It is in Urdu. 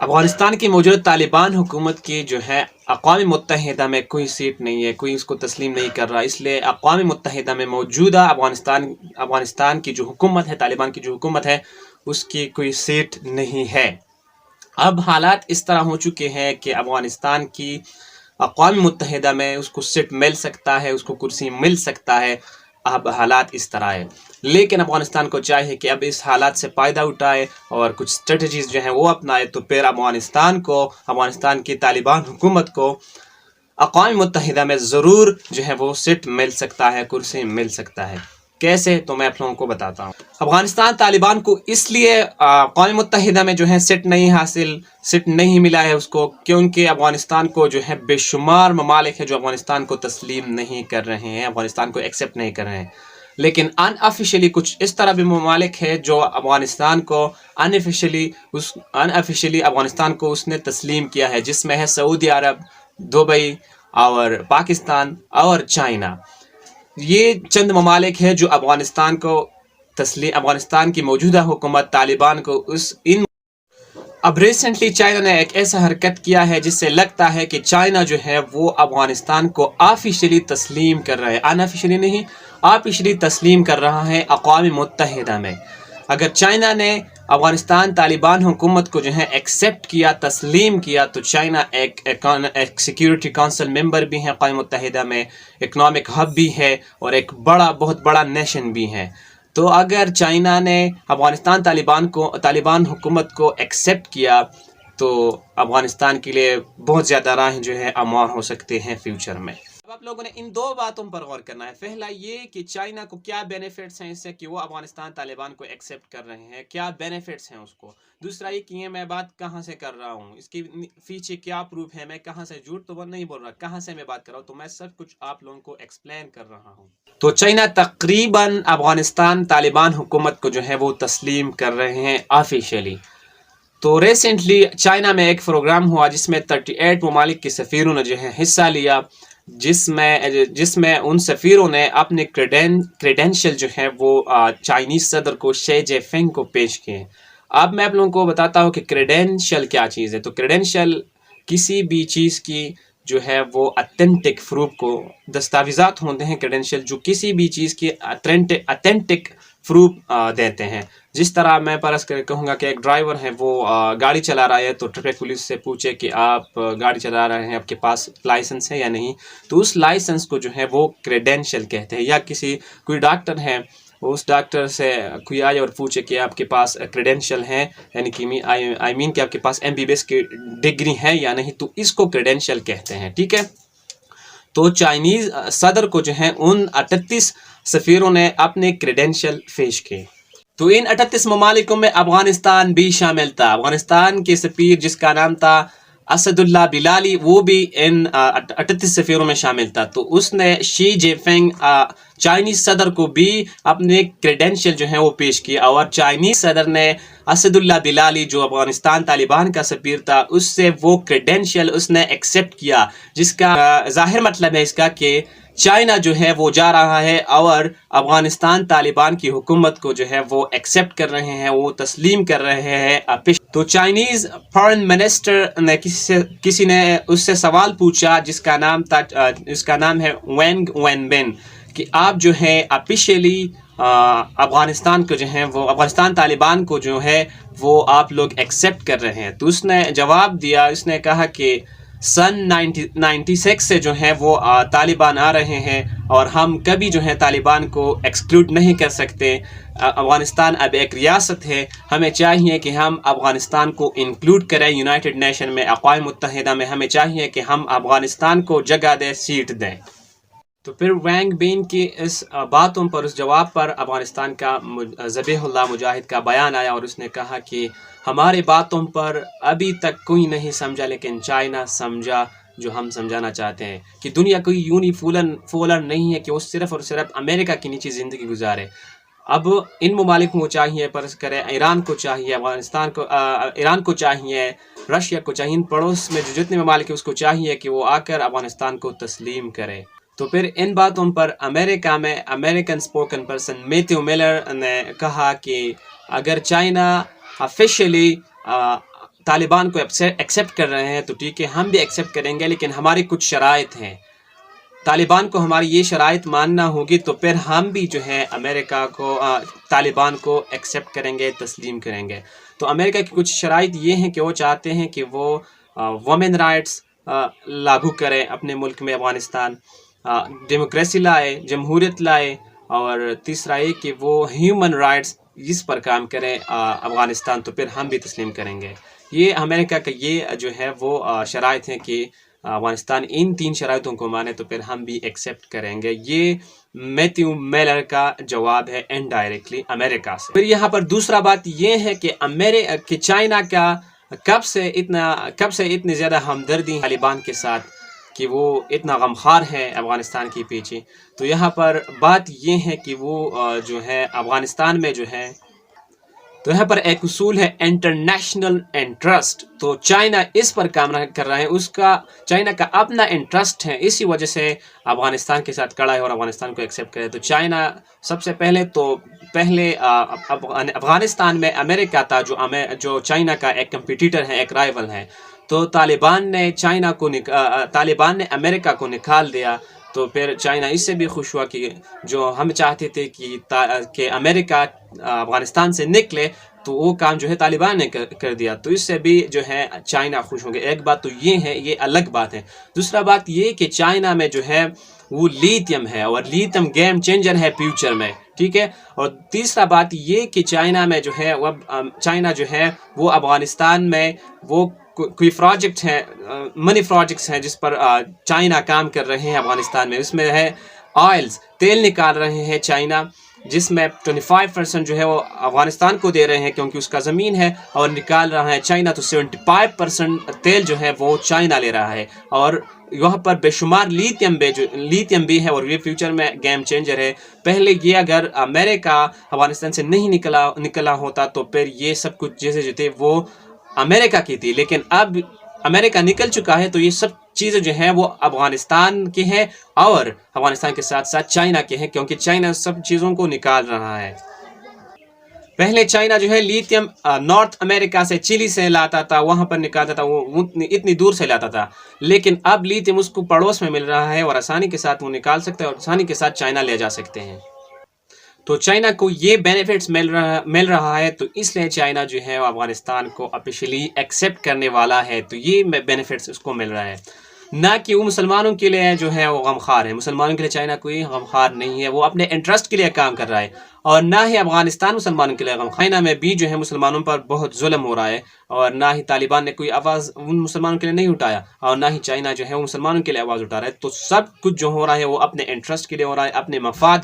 افغانستان کی موجودہ طالبان حکومت کی جو ہے اقوام متحدہ میں کوئی سیٹ نہیں ہے، کوئی اس کو تسلیم نہیں کر رہا، اس لیے اقوام متحدہ میں موجودہ افغانستان کی جو حکومت ہے، طالبان کی جو حکومت ہے، اس کی کوئی سیٹ نہیں ہے۔ اب حالات اس طرح ہو چکے ہیں کہ افغانستان کی اقوام متحدہ میں اس کو سیٹ مل سکتا ہے، اس کو کرسی مل سکتا ہے۔ اب حالات اس طرح ہے، لیکن افغانستان کو چاہیے کہ اب اس حالات سے فائدہ اٹھائے اور کچھ اسٹریٹجیز جو ہیں وہ اپنائے، تو پھر افغانستان کی طالبان حکومت کو اقوام متحدہ میں ضرور جو ہے وہ سیٹ مل سکتا ہے، کرسی مل سکتا ہے۔ کیسے؟ تو میں آپ لوگوں کو بتاتا ہوں۔ افغانستان طالبان کو اس لیے اقوام متحدہ میں جو ہے سیٹ نہیں ملا ہے اس کو، کیونکہ افغانستان کو جو ہے بے شمار ممالک ہے جو افغانستان کو تسلیم نہیں کر رہے ہیں، افغانستان کو ایکسیپٹ نہیں کر رہے ہیں، لیکن ان آفیشلی کچھ اس طرح بھی ممالک ہے جو افغانستان کو ان آفیشلی افغانستان کو اس نے تسلیم کیا ہے، جس میں ہے سعودی عرب، دبئی اور پاکستان اور چائنا۔ یہ چند ممالک ہیں جو افغانستان کی موجودہ حکومت طالبان کو اب ریسنٹلی چائنا نے ایک ایسا حرکت کیا ہے جس سے لگتا ہے کہ چائنا جو ہے وہ افغانستان کو آفیشلی تسلیم کر رہا ہے، ان آفیشلی نہیں، آفیشلی تسلیم کر رہا ہے اقوام متحدہ میں۔ اگر چائنا نے افغانستان طالبان حکومت کو جو ہے ایکسیپٹ کیا، تسلیم کیا، تو چائنا ایک سیکیورٹی کونسل ممبر بھی ہے اقوام متحدہ میں، اکنامک ہب بھی ہے اور ایک بہت بڑا نیشن بھی ہے۔ تو اگر چائنا نے افغانستان طالبان حکومت کو ایکسیپٹ کیا تو افغانستان کے لیے بہت زیادہ راہیں جو ہے اموار ہو سکتے ہیں فیوچر میں۔ اب آپ لوگوں نے ان دو باتوں پر غور کرنا ہے۔ پہلا یہ کہ چائنا کو کیا بینیفٹس ہیں اس سے کہ وہ افغانستان طالبان کو ایکسیپٹ کر رہے ہیں، کیا بینیفٹس ہیں اس کو۔ دوسرا یہ کہ یہ میں بات کہاں سے کر رہا ہوں، اس کی پیچھے کیا پروف ہے، میں کہاں سے جھوٹ تو نہیں بول رہا، کہاں سے میں بات کر رہا ہوں، تو میں سب کچھ آپ لوگوں کو ایکسپلین کر رہا ہوں۔ تو چائنا تقریباً افغانستان طالبان حکومت کو جو ہے وہ تسلیم کر رہے ہیں آفیشیلی۔ تو ریسنٹلی چائنا میں ایک پروگرام ہوا جس میں 38 ممالک کے سفیروں نے جو ہے حصہ لیا، جس میں ان سفیروں نے اپنے کریڈینشل جو ہے وہ چائنیز صدر کو شی جے فنگ کو پیش کیے۔ اب میں آپ لوگوں کو بتاتا ہوں کہ کریڈینشل کیا چیز ہے۔ تو کریڈینشل کسی بھی چیز کی جو ہے وہ اتھینٹک پروف کو، دستاویزات ہوتے ہیں کریڈینشل جو کسی بھی چیز کی اتھینٹک پروف دیتے ہیں۔ جس طرح میں فرض کر کہوں گا کہ ایک ڈرائیور ہے، وہ گاڑی چلا رہا ہے، تو ٹریفک پولیس سے پوچھے کہ آپ گاڑی چلا رہے ہیں، آپ کے پاس لائسنس ہے یا نہیں، تو اس لائسنس کو جو ہے وہ کریڈینشل کہتے ہیں۔ یا کوئی ڈاکٹر ہے، اس ڈاکٹر سے کوئی آئے اور پوچھے کہ آپ کے پاس کریڈینشل ہے، یعنی کہ کہ آپ کے پاس MBBS کی ڈگری ہے یا نہیں، تو اس کو کریڈینشل کہتے ہیں، ٹھیک ہے۔ تو چائنیز صدر کو جو ہے ان 38 سفیروں نے اپنے کریڈینشل پیش کیے۔ تو ان 38 ممالکوں میں افغانستان بھی شامل تھا۔ افغانستان کے سفیر جس کا نام تھا اسد اللہ بلالی، وہ بھی ان 38 سفیروں میں شامل تھا۔ تو اس نے شی جے فنگ چائنیز صدر کو بھی اپنے کریڈینشل جو ہیں وہ پیش کیا، اور چائنیز صدر نے اسد اللہ بلالی جو افغانستان طالبان کا سفیر تھا، اس سے وہ کریڈینشل اس نے ایکسیپٹ کیا، جس کا ظاہر مطلب ہے اس کا کہ چائنا جو ہے وہ جا رہا ہے اور افغانستان طالبان کی حکومت کو جو ہے وہ ایکسیپٹ کر رہے ہیں، وہ تسلیم کر رہے ہیں۔ تو چائنیز فارن منسٹر نے کسی نے اس سے سوال پوچھا جس کا نام ہے وینگ وین بن، کہ آپ جو ہے آفیشیلی افغانستان کو جو ہے وہ افغانستان طالبان کو جو ہے وہ آپ لوگ ایکسیپٹ کر رہے ہیں۔ تو اس نے جواب دیا، اس نے کہا کہ سن 96 سے جو ہے وہ طالبان آ رہے ہیں اور ہم کبھی جو ہے طالبان کو ایکسکلوڈ نہیں کر سکتے۔ افغانستان اب ایک ریاست ہے، ہمیں چاہیے کہ ہم افغانستان کو انکلوڈ کریں یونائٹڈ نیشن میں، اقوام متحدہ میں، ہمیں چاہیے کہ ہم افغانستان کو جگہ دیں، سیٹ دیں۔ تو پھر وینگ بین کی اس باتوں پر، اس جواب پر افغانستان کا ذبیح اللہ مجاہد کا بیان آیا، اور اس نے کہا کہ ہماری باتوں پر ابھی تک کوئی نہیں سمجھا، لیکن چائنا سمجھا جو ہم سمجھانا چاہتے ہیں، کہ دنیا کوئی یونیپولر نہیں ہے کہ وہ صرف اور صرف امریکہ کے نیچے زندگی گزارے۔ اب ان ممالک کو چاہیے، فرض کریں ایران کو چاہیے، ایران کو چاہیے، رشیا کو چاہیے، ان پڑوس میں جو جتنے ممالک ہیں اس کو چاہیے کہ وہ آ کر افغانستان کو تسلیم کرے۔ تو پھر ان باتوں پر امریکہ میں American spoken person Matthew mailer نے کہا کہ اگر چائنا آفیشیلی طالبان کو ایکسیپٹ کر رہے ہیں تو ٹھیک ہے، ہم بھی ایکسیپٹ کریں گے، لیکن ہماری کچھ شرائط ہیں۔ طالبان کو ہماری یہ شرائط ماننا ہوگی تو پھر ہم بھی جو ہے امریکہ کو طالبان کو ایکسیپٹ کریں گے، تسلیم کریں گے۔ تو امریکہ کی کچھ شرائط یہ ہیں کہ وہ چاہتے ہیں کہ وہ وومن رائٹس لاگو کرے اپنے ملک میں، افغانستان، ڈیموکریسی لائے، جمہوریت لائے، اور تیسرا یہ کہ وہ ہیومن رائٹس اس پر کام کرے افغانستان، تو پھر ہم بھی تسلیم کریں گے۔ یہ امریکہ کا یہ جو ہے وہ شرائط ہیں کہ افغانستان ان 3 شرائطوں کو مانے تو پھر ہم بھی ایکسیپٹ کریں گے۔ یہ میتھیو میلر کا جواب ہے انڈائریکٹلی امریکہ سے۔ پھر یہاں پر دوسرا بات یہ ہے کہ چائنا کا کب سے اتنی زیادہ ہمدردی طالبان کے ساتھ، کہ وہ اتنا غمخوار ہے افغانستان کے پیچھے۔ تو یہاں پر بات یہ ہے کہ وہ جو ہے افغانستان میں جو ہے، تو یہاں پر ایک اصول ہے انٹرنیشنل انٹرسٹ، تو چائنا اس پر کام کر رہا ہے، چائنا کا اپنا انٹرسٹ ہے، اسی وجہ سے افغانستان کے ساتھ کڑا ہے اور افغانستان کو ایکسیپٹ کرے۔ تو چائنا سب سے پہلے افغانستان میں امریکہ تھا جو چائنا کا ایک کمپیٹیٹر ہے، ایک رائیول ہے۔ تو طالبان نے امریکہ کو نکال دیا، تو پھر چائنا اس سے بھی خوش ہوا کہ جو ہم چاہتے تھے کہ امریکہ افغانستان سے نکلے، تو وہ کام جو ہے طالبان نے کر دیا، تو اس سے بھی جو ہے چائنا خوش ہوں گے۔ ایک بات تو یہ ہے، یہ الگ بات ہے۔ دوسرا بات یہ کہ چائنا میں جو ہے وہ لیتھیم ہے، اور لیتھیم گیم چینجر ہے فیوچر میں، ٹھیک ہے۔ اور تیسرا بات یہ کہ چائنا جو ہے وہ افغانستان میں وہ کوئی پروجیکٹ ہے، منی پروجیکٹس ہیں جس پر چائنا کام کر رہے ہیں افغانستان میں۔ اس میں ہے آئلز، تیل نکال رہے ہیں چائنا، جس میں 25% جو ہے وہ افغانستان کو دے رہے ہیں کیونکہ اس کا زمین ہے، اور نکال رہا ہے چائنا، تو 75% تیل جو ہے وہ چائنا لے رہا ہے۔ اور یہاں پر بے شمار لیتھیم بھی ہے، اور یہ فیوچر میں گیم چینجر ہے۔ پہلے یہ اگر امریکہ افغانستان سے نہیں نکلا ہوتا تو پھر یہ سب کچھ جیسے جو تھے وہ امریکہ کی تھی، لیکن اب امریکہ نکل چکا ہے، تو یہ سب چیزیں جو ہیں وہ افغانستان کی ہیں، اور افغانستان کے ساتھ ساتھ چائنا کے ہیں، کیونکہ چائنا سب چیزوں کو نکال رہا ہے۔ پہلے چائنا جو ہے لیتھیم نارتھ امریکہ سے، چلی سے لاتا تھا، وہاں پر نکالتا تھا، وہ اتنی دور سے لاتا تھا، لیکن اب لیتھیم اس کو پڑوس میں مل رہا ہے، اور آسانی کے ساتھ وہ نکال سکتے ہیں، اور آسانی کے ساتھ چائنا لے جا سکتے ہیں۔ تو چائنا کو یہ بینیفٹس مل رہا ہے، تو اس لیے چائنا جو ہے افغانستان کو آفیشلی ایکسیپٹ کرنے والا ہے، تو یہ بینیفٹس اس کو مل رہا ہے، نہ کہ وہ مسلمانوں کے لیے جو ہے وہ غمخوار ہے۔ مسلمانوں کے لیے چائنا کوئی غمخوار نہیں ہے، وہ اپنے انٹرسٹ کے لیے کام کر رہا ہے، اور نہ ہی افغانستان مسلمانوں کے لیے غمخوار۔ چائنا میں بھی جو ہے مسلمانوں پر بہت ظلم ہو رہا ہے، اور نہ ہی طالبان نے کوئی آواز ان مسلمانوں کے لیے نہیں اٹھایا، اور نہ ہی چائنا جو ہے وہ مسلمانوں کے لیے آواز اٹھا رہا ہے۔ تو سب کچھ جو ہو رہا ہے وہ اپنے انٹرسٹ کے لیے ہو رہا ہے، اپنے مفاد